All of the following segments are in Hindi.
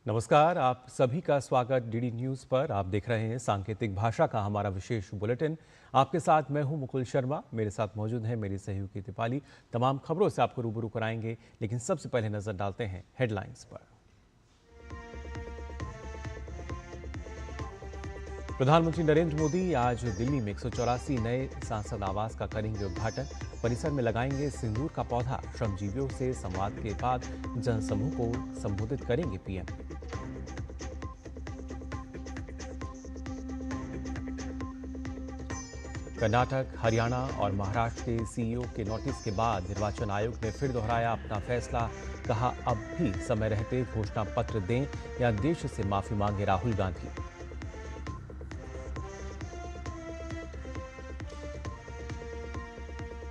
नमस्कार, आप सभी का स्वागत डीडी न्यूज़ पर। आप देख रहे हैं सांकेतिक भाषा का हमारा विशेष बुलेटिन। आपके साथ मैं हूं मुकुल शर्मा, मेरे साथ मौजूद है मेरी सहयोगी दीपाली। तमाम खबरों से आपको रूबरू कराएंगे, लेकिन सबसे पहले नजर डालते हैं हेडलाइंस पर। प्रधानमंत्री नरेंद्र मोदी आज दिल्ली में 184 नए सांसद आवास का करेंगे उद्घाटन। परिसर में लगाएंगे सिंदूर का पौधा। श्रमजीवियों से संवाद के बाद जनसमूह को संबोधित करेंगे पीएम। कर्नाटक, हरियाणा और महाराष्ट्र के सीईओ के नोटिस के बाद निर्वाचन आयोग ने फिर दोहराया अपना फैसला। कहा, अब भी समय रहते घोषणा पत्र दें या देश से माफी मांगे राहुल गांधी।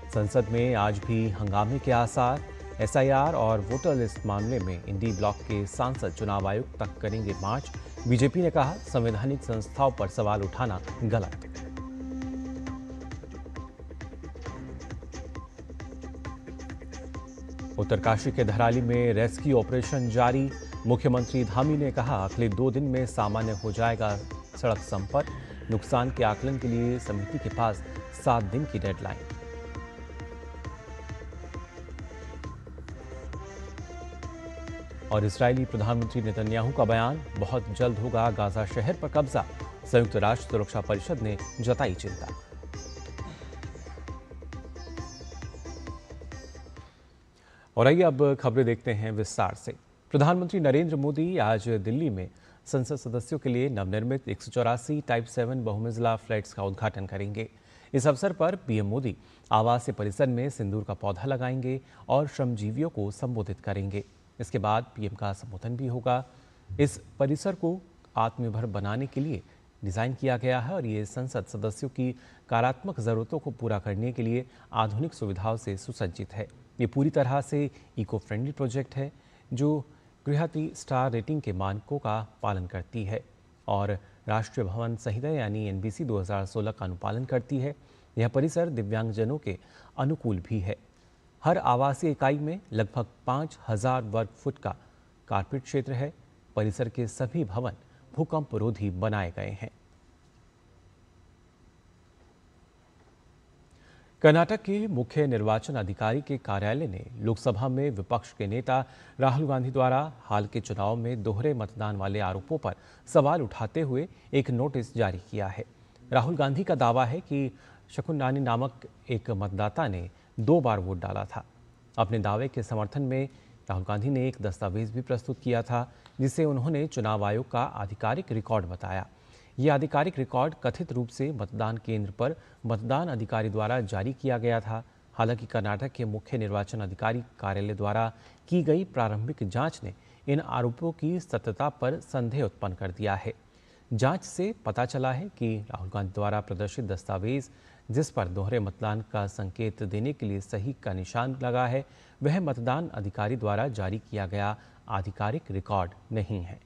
संसद में आज भी हंगामे के आसार। एसआईआर और वोटर लिस्ट मामले में इंडी ब्लॉक के सांसद चुनाव आयोग तक करेंगे मार्च। बीजेपी ने कहा, संवैधानिक संस्थाओं पर सवाल उठाना गलत। उत्तरकाशी के धराली में रेस्क्यू ऑपरेशन जारी। मुख्यमंत्री धामी ने कहा, अगले 2 दिन में सामान्य हो जाएगा सड़क संपर्क। नुकसान के आकलन के लिए समिति के पास 7 दिन की डेडलाइन। और इजरायली प्रधानमंत्री नेतन्याहू का बयान, बहुत जल्द होगा गाजा शहर पर कब्जा। संयुक्त राष्ट्र सुरक्षा परिषद ने जताई चिंता। और आइए अब खबरें देखते हैं विस्तार से। प्रधानमंत्री नरेंद्र मोदी आज दिल्ली में संसद सदस्यों के लिए नवनिर्मित 184 टाइप 7 बहुमंजिला फ्लैट्स का उद्घाटन करेंगे। इस अवसर पर पीएम मोदी आवासीय परिसर में सिंदूर का पौधा लगाएंगे और श्रमजीवियों को संबोधित करेंगे। इसके बाद पीएम का संबोधन भी होगा। इस परिसर को आत्मनिर्भर बनाने के लिए डिज़ाइन किया गया है और ये संसद सदस्यों की कार्यात्मक ज़रूरतों को पूरा करने के लिए आधुनिक सुविधाओं से सुसज्जित है। ये पूरी तरह से इको फ्रेंडली प्रोजेक्ट है जो गृहति स्टार रेटिंग के मानकों का पालन करती है और राष्ट्रीय भवन संहिता यानी एनबीसी 2016 का अनुपालन करती है। यह परिसर दिव्यांगजनों के अनुकूल भी है। हर आवासीय इकाई में लगभग 5000 वर्ग फुट का कारपेट क्षेत्र है। परिसर के सभी भवन भूकंप रोधी बनाए गए हैं। कर्नाटक के मुख्य निर्वाचन अधिकारी के कार्यालय ने लोकसभा में विपक्ष के नेता राहुल गांधी द्वारा हाल के चुनाव में दोहरे मतदान वाले आरोपों पर सवाल उठाते हुए एक नोटिस जारी किया है। राहुल गांधी का दावा है कि शकुन नामक एक मतदाता ने 2 बार वोट डाला था। अपने दावे के समर्थन में राहुल गांधी ने एक दस्तावेज भी प्रस्तुत किया था जिसे उन्होंने चुनाव आयोग का आधिकारिक रिकॉर्ड बताया। ये आधिकारिक रिकॉर्ड कथित रूप से मतदान केंद्र पर मतदान अधिकारी द्वारा जारी किया गया था। हालांकि कर्नाटक के मुख्य निर्वाचन अधिकारी कार्यालय द्वारा की गई प्रारंभिक जांच ने इन आरोपों की सत्यता पर संदेह उत्पन्न कर दिया है। जांच से पता चला है कि राहुल गांधी द्वारा प्रदर्शित दस्तावेज जिस पर दोहरे मतदान का संकेत देने के लिए सही का निशान लगा है, वह मतदान अधिकारी द्वारा जारी किया गया आधिकारिक रिकॉर्ड नहीं है।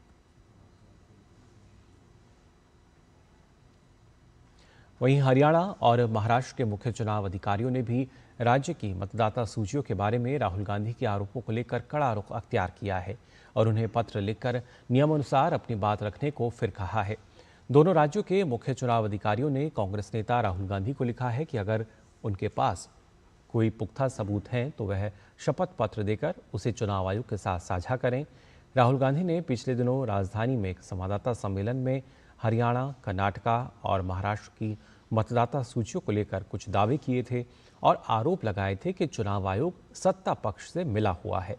वहीं हरियाणा और महाराष्ट्र के मुख्य चुनाव अधिकारियों ने भी राज्य की मतदाता सूचियों के बारे में राहुल गांधी के आरोपों को लेकर कड़ा रुख अख्तियार किया है और उन्हें पत्र लिखकर नियमानुसार अपनी बात रखने को फिर कहा है। दोनों राज्यों के मुख्य चुनाव अधिकारियों ने कांग्रेस नेता राहुल गांधी को लिखा है कि अगर उनके पास कोई पुख्ता सबूत हैं तो वह शपथ पत्र देकर उसे चुनाव आयोग के साथ साझा करें। राहुल गांधी ने पिछले दिनों राजधानी में एक संवाददाता सम्मेलन में हरियाणा, कर्नाटका और महाराष्ट्र की मतदाता सूचियों को लेकर कुछ दावे किए थे और आरोप लगाए थे कि चुनाव आयोग सत्ता पक्ष से मिला हुआ है।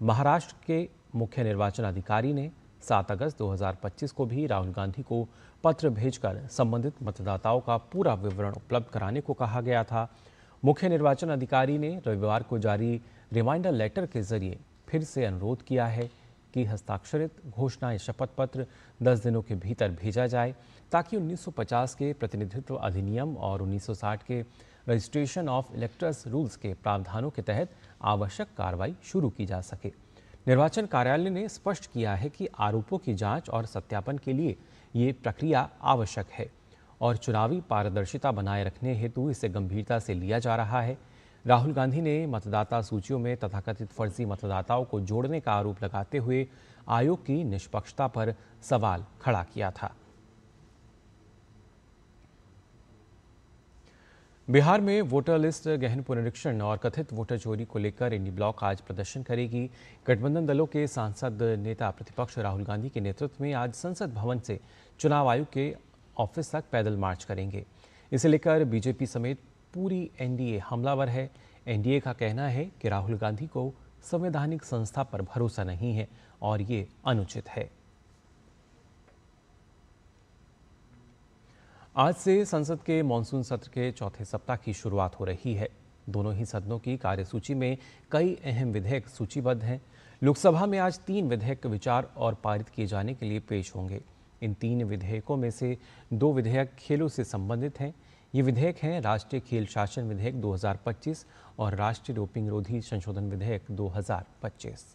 महाराष्ट्र के मुख्य निर्वाचन अधिकारी ने 7 अगस्त 2025 को भी राहुल गांधी को पत्र भेजकर संबंधित मतदाताओं का पूरा विवरण उपलब्ध कराने को कहा गया था। मुख्य निर्वाचन अधिकारी ने रविवार को जारी रिमाइंडर लेटर के जरिए फिर से अनुरोध किया है कि हस्ताक्षरित घोषणा या शपथ पत्र 10 दिनों के भीतर भेजा जाए ताकि 1950 के प्रतिनिधित्व अधिनियम और 1960 के रजिस्ट्रेशन ऑफ इलेक्टर्स रूल्स के प्रावधानों के तहत आवश्यक कार्रवाई शुरू की जा सके। निर्वाचन कार्यालय ने स्पष्ट किया है कि आरोपों की जांच और सत्यापन के लिए ये प्रक्रिया आवश्यक है और चुनावी पारदर्शिता बनाए रखने हेतु इसे गंभीरता से लिया जा रहा है। राहुल गांधी ने मतदाता सूचियों में तथाकथित फर्जी मतदाताओं को जोड़ने का आरोप लगाते हुए आयोग की निष्पक्षता पर सवाल खड़ा किया था। बिहार में वोटर लिस्ट गहन पुनरीक्षण और कथित वोटर चोरी को लेकर इंडी ब्लॉक आज प्रदर्शन करेगी। गठबंधन दलों के सांसद नेता प्रतिपक्ष राहुल गांधी के नेतृत्व में आज संसद भवन से चुनाव आयोग के ऑफिस तक पैदल मार्च करेंगे। इसे लेकर बीजेपी समेत पूरी एनडीए हमलावर है। एनडीए का कहना है कि राहुल गांधी को संवैधानिक संस्था पर भरोसा नहीं है और ये अनुचित है। आज से संसद के मानसून सत्र के चौथे सप्ताह की शुरुआत हो रही है। दोनों ही सदनों की कार्यसूची में कई अहम विधेयक सूचीबद्ध हैं। लोकसभा में आज 3 विधेयक विचार और पारित किए जाने के लिए पेश होंगे। इन 3 विधेयकों में से 2 विधेयक खेलों से संबंधित हैं। ये विधेयक हैं राष्ट्रीय खेल शासन विधेयक 2025 और राष्ट्रीय डोपिंग रोधी संशोधन विधेयक 2025।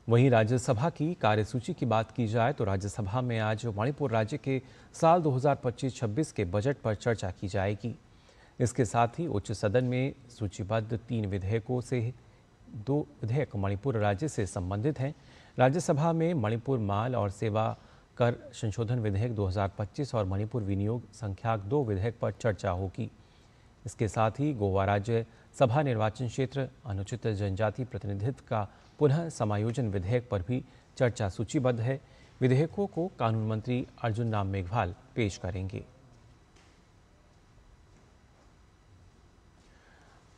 वहीं राज्यसभा की कार्यसूची की बात की जाए तो राज्यसभा में आज मणिपुर राज्य के साल 2025-26 के बजट पर चर्चा की जाएगी। इसके साथ ही उच्च सदन में सूचीबद्ध 3 विधेयकों से 2 विधेयक मणिपुर राज्य से संबंधित हैं। राज्यसभा में मणिपुर माल और सेवा कर संशोधन विधेयक 2025 और मणिपुर विनियोग संख्याक 2 विधेयक पर चर्चा होगी। इसके साथ ही गोवा राज्य सभा निर्वाचन क्षेत्र अनुचित जनजाति प्रतिनिधित्व का पुनः समायोजन विधेयक पर भी चर्चा सूचीबद्ध है। विधेयकों को कानून मंत्री अर्जुन राम मेघवाल पेश करेंगे।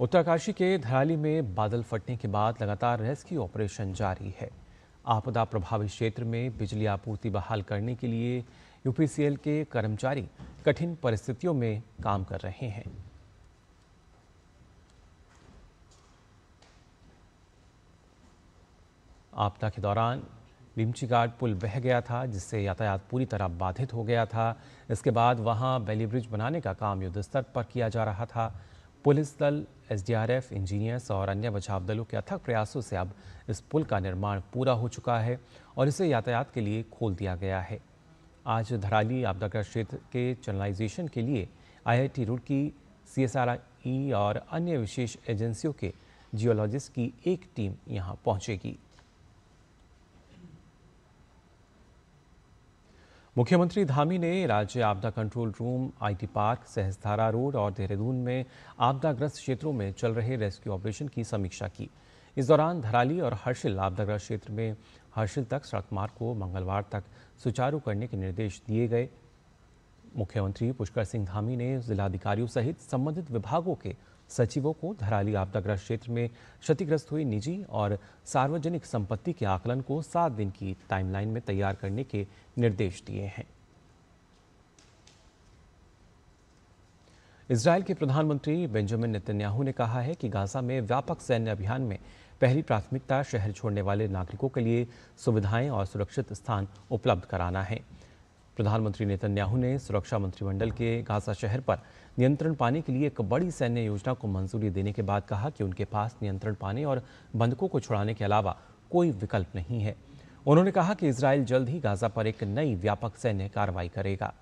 उत्तरकाशी के धराली में बादल फटने के बाद लगातार रेस्क्यू ऑपरेशन जारी है। आपदा प्रभावित क्षेत्र में बिजली आपूर्ति बहाल करने के लिए यूपीसीएल के कर्मचारी कठिन परिस्थितियों में काम कर रहे हैं। आपदा के दौरान लिमची घाट पुल बह गया था, जिससे यातायात पूरी तरह बाधित हो गया था। इसके बाद वहां बेली ब्रिज बनाने का काम युद्ध स्तर पर किया जा रहा था। पुलिस दल, एसडीआरएफ, इंजीनियर्स और अन्य बचाव दलों के अथक प्रयासों से अब इस पुल का निर्माण पूरा हो चुका है और इसे यातायात के लिए खोल दिया गया है। आज धराली आपदाग्रस्त क्षेत्र के चैनलाइजेशन के लिए आईआईटी रुड़की, सीएसआरई और अन्य विशेष एजेंसियों के जियोलॉजिस्ट की एक टीम यहां पहुंचेगी। मुख्यमंत्री धामी ने राज्य आपदा control room, IT park, Sahastradhara road और देहरादून में आपदाग्रस्त क्षेत्रों में चल रहे रेस्क्यू ऑपरेशन की समीक्षा की। इस दौरान धराली और हर्षिल आपदाग्रस्त क्षेत्र में हर्षिल तक सड़क मार्ग को मंगलवार तक सुचारू करने के निर्देश दिए गए। मुख्यमंत्री पुष्कर सिंह धामी ने जिलाधिकारियों सहित संबंधित विभागों के सचिवों को धराली आपदाग्रस्त क्षेत्र में क्षतिग्रस्त हुई निजी और सार्वजनिक संपत्ति के आकलन को 7 दिन की टाइमलाइन में तैयार करने के निर्देश दिए हैं। इजरायल के प्रधानमंत्री बेंजामिन नेतन्याहू ने कहा है कि गाजा में व्यापक सैन्य अभियान में पहली प्राथमिकता शहर छोड़ने वाले नागरिकों के लिए सुविधाएं और सुरक्षित स्थान उपलब्ध कराना है। प्रधानमंत्री नेतन्याहू ने सुरक्षा मंत्रिमंडल के गाजा शहर पर नियंत्रण पाने के लिए एक बड़ी सैन्य योजना को मंजूरी देने के बाद कहा कि उनके पास नियंत्रण पाने और बंधकों को छुड़ाने के अलावा कोई विकल्प नहीं है। उन्होंने कहा कि इजरायल जल्द ही गाजा पर एक नई व्यापक सैन्य कार्रवाई करेगा।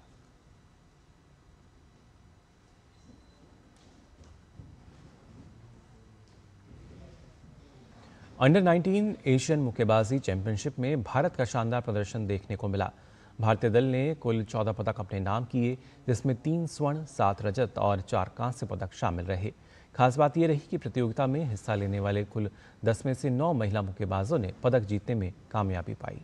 अंडर 19 एशियन मुक्केबाजी चैंपियनशिप में भारत का शानदार प्रदर्शन देखने को मिला। भारतीय दल ने कुल 14 पदक अपने नाम किए, जिसमें 3 स्वर्ण, 7 रजत और 4 कांस्य पदक शामिल रहे। खास बात यह रही कि प्रतियोगिता में हिस्सा लेने वाले कुल 10 में से 9 महिला मुक्केबाजों ने पदक जीतने में कामयाबी पाई।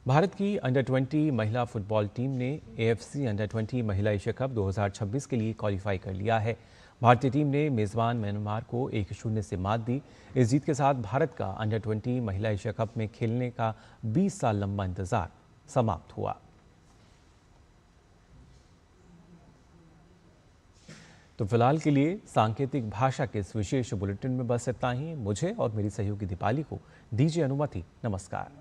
भारत की अंडर 20 महिला फुटबॉल टीम ने एएफसी अंडर 20 महिला एशिया कप 2026 के लिए क्वालिफाई कर लिया है। भारतीय टीम ने मेजबान म्यांमार को 1-0 से मात दी। इस जीत के साथ भारत का अंडर 20 महिला एशिया कप में खेलने का 20 साल लंबा इंतजार समाप्त हुआ। तो फिलहाल के लिए सांकेतिक भाषा के इस विशेष बुलेटिन में बस इतना ही। मुझे और मेरी सहयोगी दीपाली को दीजिए अनुमति। नमस्कार।